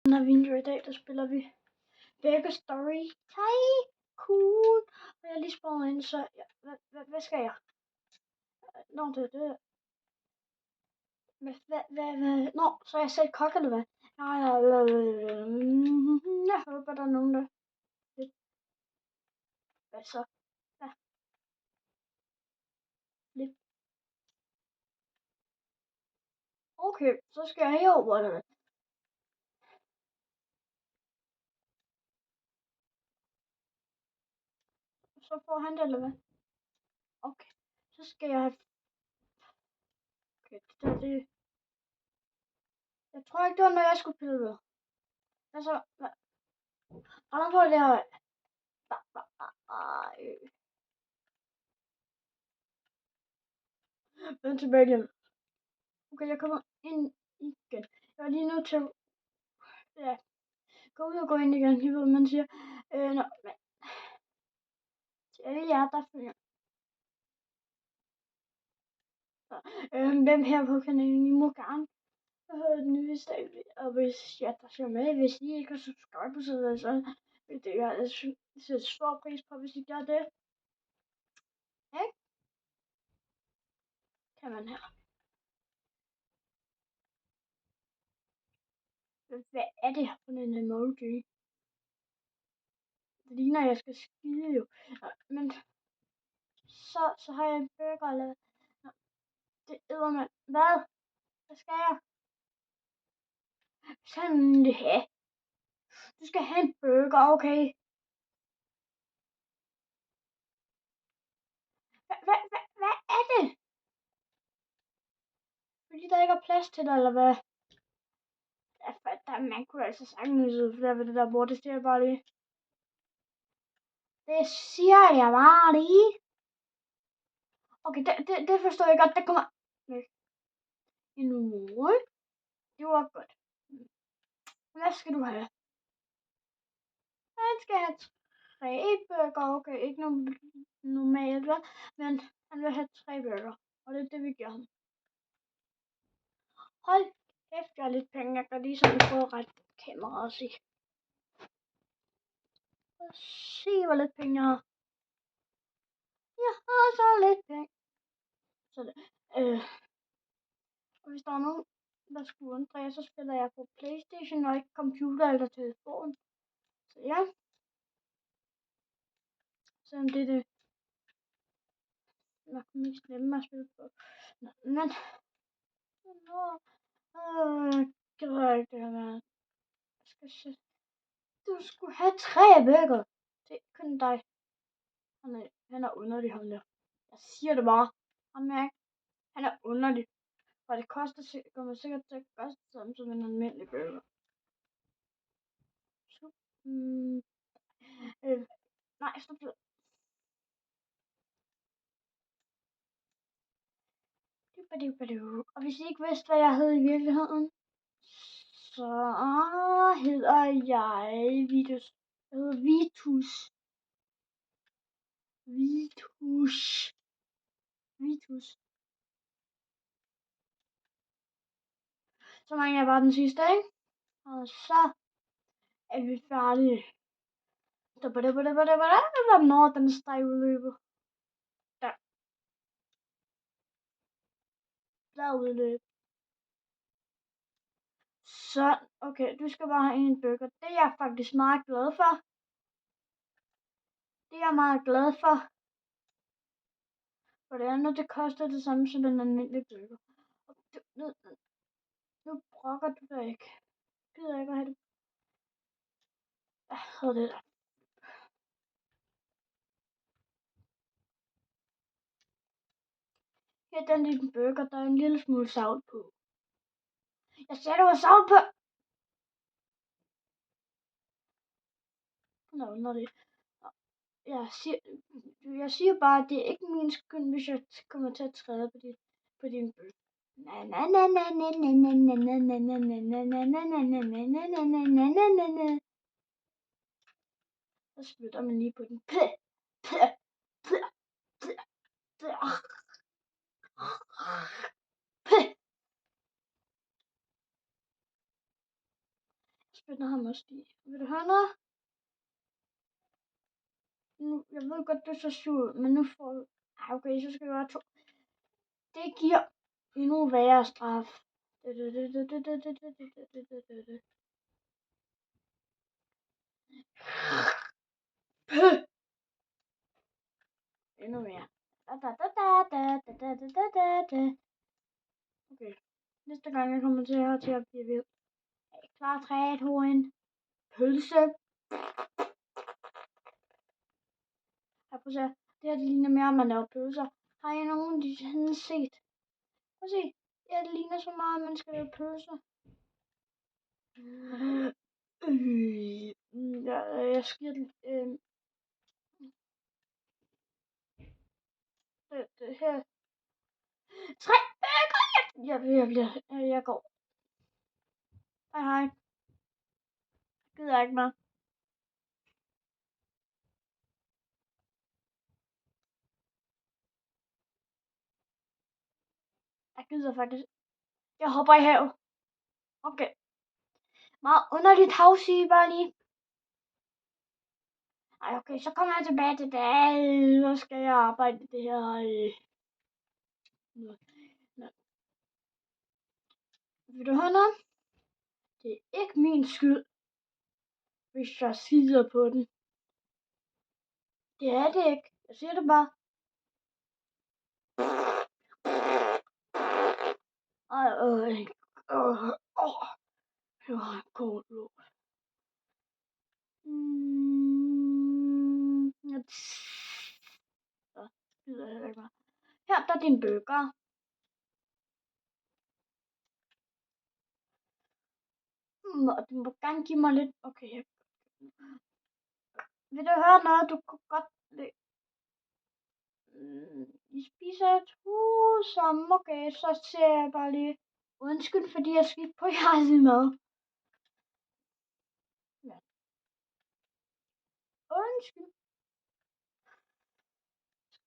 den her video i dag, der spiller vi Burger Story Tycoon. Og jeg er lige spurgt ind, så ja, hvad skal jeg? Nå, det. Nå, så er jeg selv kok, eller hvad? Jeg håber, der er nogen, der... Hvad så? Ja. Lidt. Okay, så skal jeg herover, eller hvad? Så får han det, eller hvad? Okay, så skal jeg have... Okay, det... Jeg tror ikke, det var noget, jeg skulle pille ved. Altså, hvad? Hold på det her. Vend tilbage igen. Okay, jeg kommer ind igen. Jeg er lige nødt til at gå ud og gå ind igen. Jeg ved, man siger. Nå, men til alle jer, der følger. Hvem her på kanalen, I må gerne høre den nyeste af. Og hvis jeg der ser med, hvis I ikke har subscribet, så vil det jeg sætte stor pris på, hvis I gør det. Ikke? Kan man her. Hvad er det her for en emoji? Det ligner, jeg skal skide jo. Men så har jeg en burger lavet. Det æder man. Hvad? Hvad skal jeg? Sådan det her. Du skal have en burger, okay? Hvad er det? Fordi der ikke er plads til dig, eller hvad? Man kunne altså sagtens flere ved det der bord, det siger jeg bare lige. Det siger jeg bare lige. Okay, det forstår jeg godt. Det kommer en uge. Det var godt. Hvad skal du have? Han skal have 3 burger. Okay, ikke nogen normalt, hvad? Men han vil have 3 burger. Og det er det, vi gør ham. Hold kæft, jeg har lidt penge. Jeg kan lige sådan prøve at rette kameraet og se. Se, hvor lidt penge jeg har. Jeg har så lidt penge. Så det, og hvis der er nogen, der skulle undre jer, så spiller jeg på PlayStation og ikke computer eller telefon. Så ja. Selvom det er det nok mest nemme at spille på. Men gider ikke det her med. Du skulle have 3 burger. Det er kun dig. Han er underlig, ham der. Jeg siger det bare. Han er underlig. Og det kommer sikkert til at koste samme som en almindelig burger. Nej, stop. Og hvis I ikke vidste, hvad jeg hed i virkeligheden, så hedder jeg Vitus. Jeg hedder Vitus. Så mangler jeg bare den sidste, ikke? Og så er vi færdige. Når den streg udløber. Der udløb. Så, okay, du skal bare have en burger. Det er jeg faktisk meget glad for. Det er jeg meget glad for. For det andet, det koster det samme som en almindelig burger. Nu brokker du dig ikke. Jeg gider ikke at have det. Hvad hedder det der? Ja, den lille burger, der er en lille smule salt på. Jeg sagde, der var salt på! Nå, når det... Jeg siger bare, at det er ikke min skyld, hvis jeg kommer til at træde på din burger. Så spytter man lige på den. spænder ham også i. Vil du høre noget? Nu, jeg ved godt, du er så sur, men nu får du... Ej, okay, så skal du have 2. Det giver endnu værre straf. Endnu mere. Okay. Næste gang jeg kommer til at blive vild. Er I klar? 3, 2, 1. Pølse. Prøv at se. Det her det ligner mere, at man laver pølser. Har I nogen set? Prøv at se. Det her det ligner så meget, at man skal lave pølser. Jeg skider det her. 3. Jeg går. Hej hej. Gider ikke mere. Jeg gider faktisk. Jeg hopper i havet. Okay. Meget underligt havsige bare lige. Ej, okay, så kommer jeg tilbage til det. Så skal jeg arbejde det her. Nå. Vil du høre noget? Det er ikke min skyld, hvis jeg skider på den. Det er det ikke. Jeg siger det bare. Ej, det var en god lort. Så gider jeg ikke mere. Her, der er din burger. Du må gerne give mig lidt. Okay. Vil du høre noget, du kunne godt lide? I spiser 2 sammen. Okay, så ser jeg bare lige. Undskyld, fordi jeg skidt på jeres mad. Ja. Undskyld.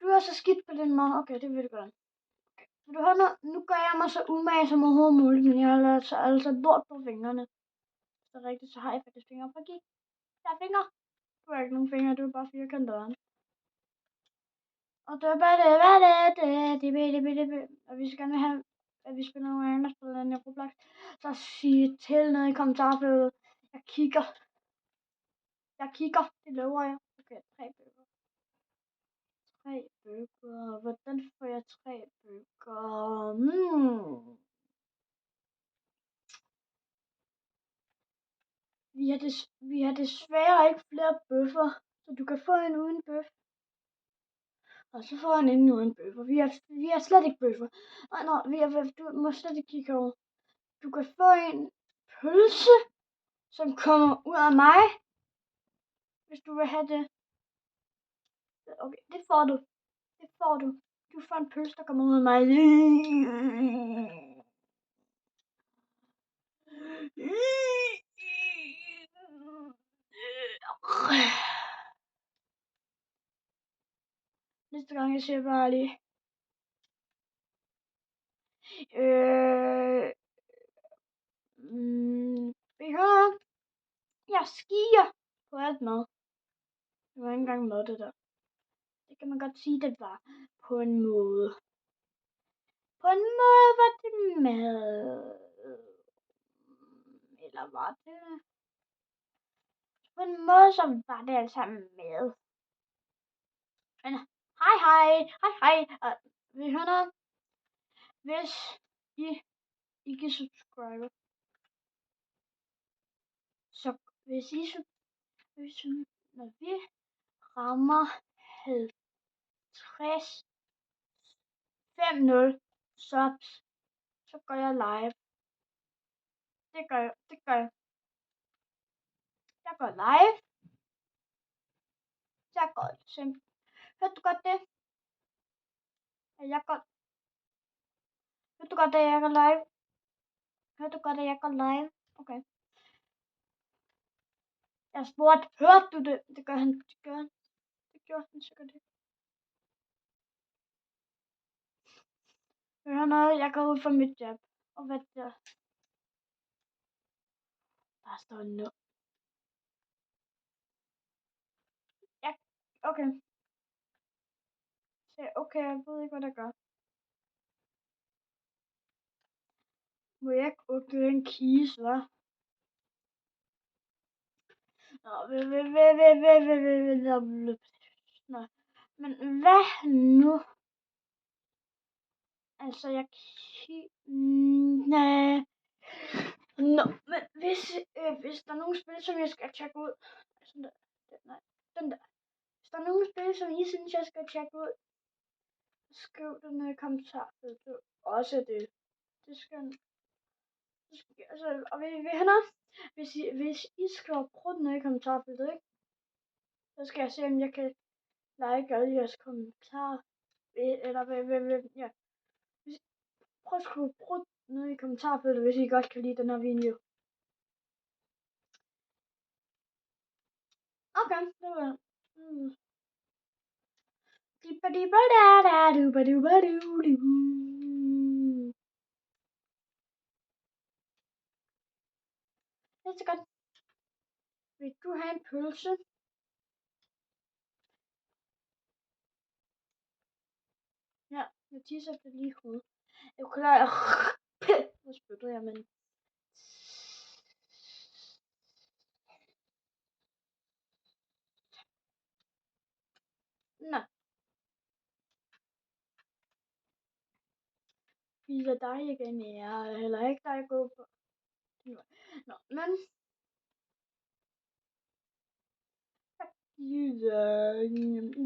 Du har så skidt på den mad. Okay, det vil du godt. Okay. Vil du høre noget? Nu gør jeg mig så umage som overhovedet muligt, men jeg har altså lort på fingrene. Så rigtigt, så har jeg faktisk fingre på at give. Jeg har fingre. Du har ikke nogen fingre, du er bare firkantet. Og det er bare det. Og hvis I gerne vil have, at vi spiller nogle andre spil end Roblox, så sig til nede i kommentarfeltet. Jeg kigger. Det lover jeg. Okay, 3 bøger. 3 bøger. Hvordan får jeg 3 bøger? Vi har desværre ikke flere bøffer, så du kan få en uden bøf. Og så får han en uden bøffer. Vi har slet ikke bøffer. Nej, du må slet ikke kigge over. Du kan få en pølse, som kommer ud af mig, hvis du vil have det. Okay, det får du. Du får en pølse, der kommer ud af mig. Næste gang jeg siger bare lige. Jeg skier på alt mad. Det var ikke engang mad, det der. Det kan man godt sige, det var på en måde. På en måde var det mad. Eller var det? På en måde, så var det altså mad. Men hej. Vil I høre noget? Hvis I ikke subscriber, så hvis når vi rammer 50 5-0 subs, så går jeg live. Det gør jeg. Jeg går live. Jeg går simpelthen. Hørte du godt det? Hørte du godt, at jeg går live? Hørte du godt, at jeg går live? Okay. Jeg spurgte, hørte du det? Det gør han. Det gjorde han sikkert ikke. Hør noget, jeg går ud fra mit job. Og hvad der? Der står no. Ja, okay. Så, okay, jeg ved ikke, hvad der gør. Må jeg ikke åbne den keys, hva'? Nå, Nå, men hvad nu? Altså, jeg nej. Nå, men hvis der er nogle spil, som jeg skal tjekke ud. Sådan der. Nej, den der. Hvis der er nogle spil, som I synes, jeg skal tjekke ud, skriv det ned i kommentarfeltet. Også det. Det skal altså, og hvis I skriver prut ned i kommentarfeltet, ikke? Så skal jeg se, om jeg kan like alle jeres kommentarer. Eller ja. Prøv at skrive prut ned i kommentarfeltet, hvis I godt kan lide den her video. Okay, det var det er så godt. Vil du have en pølse? Ja, jeg tisser det lige i hovedet. Jeg kunne lade hvor spytter jeg, men nå. Viser dig igen, jeg er heller ikke dig gå på. Nå, men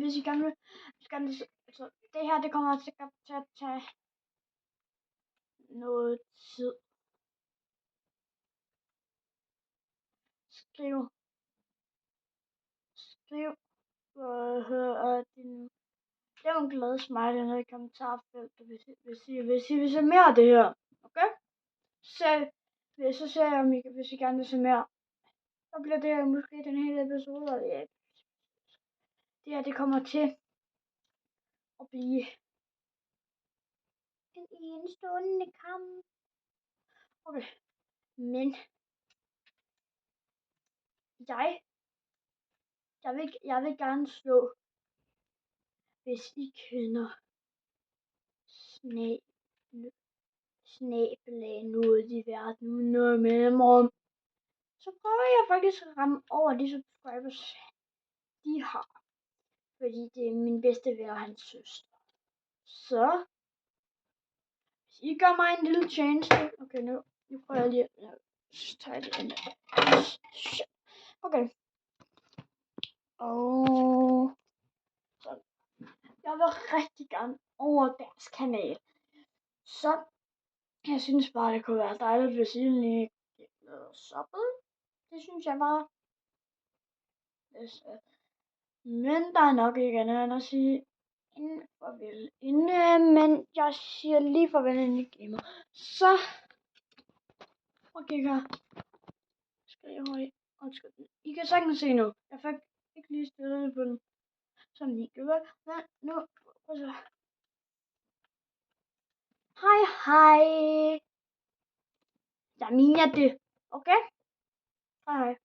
hvis I gerne vil, altså, det her, det kommer sikkert til at tage noget tid. Skriv, det er en glad smiley nede i kommentarfeltet, hvis I vil se mere af det her. Okay? Så ser jeg, om I, hvis I gerne vil se mere. Så bliver det her måske den hele episode, og ja, det her, det kommer til at blive en enestående kamp. Okay, men jeg vil gerne slå, hvis I kender snabelag noget i verden, noget mellemrum. Så prøver jeg faktisk at ramme over de subscribers, de har. Fordi det er min bedste ven og hans søster. Så hvis I gør mig en lille tjeneste. Okay, nu prøver jeg lige at tage det ind. Okay. Og så jeg vil rigtig gerne over deres kanal. Så jeg synes bare, det kunne være dejligt, hvis I lige blev subbet. Det synes jeg bare. Men der er nok ikke andet at sige farvel men jeg siger lige farvel inden I gamer. Så okay her. Skal jeg høje? Undskyld. I kan sagtens se nu. Jeg fik ikke lige stillet på den. Som I gjorde. Men nu. Så. Hej hej. Jeg mener det. Okay? Hej hej.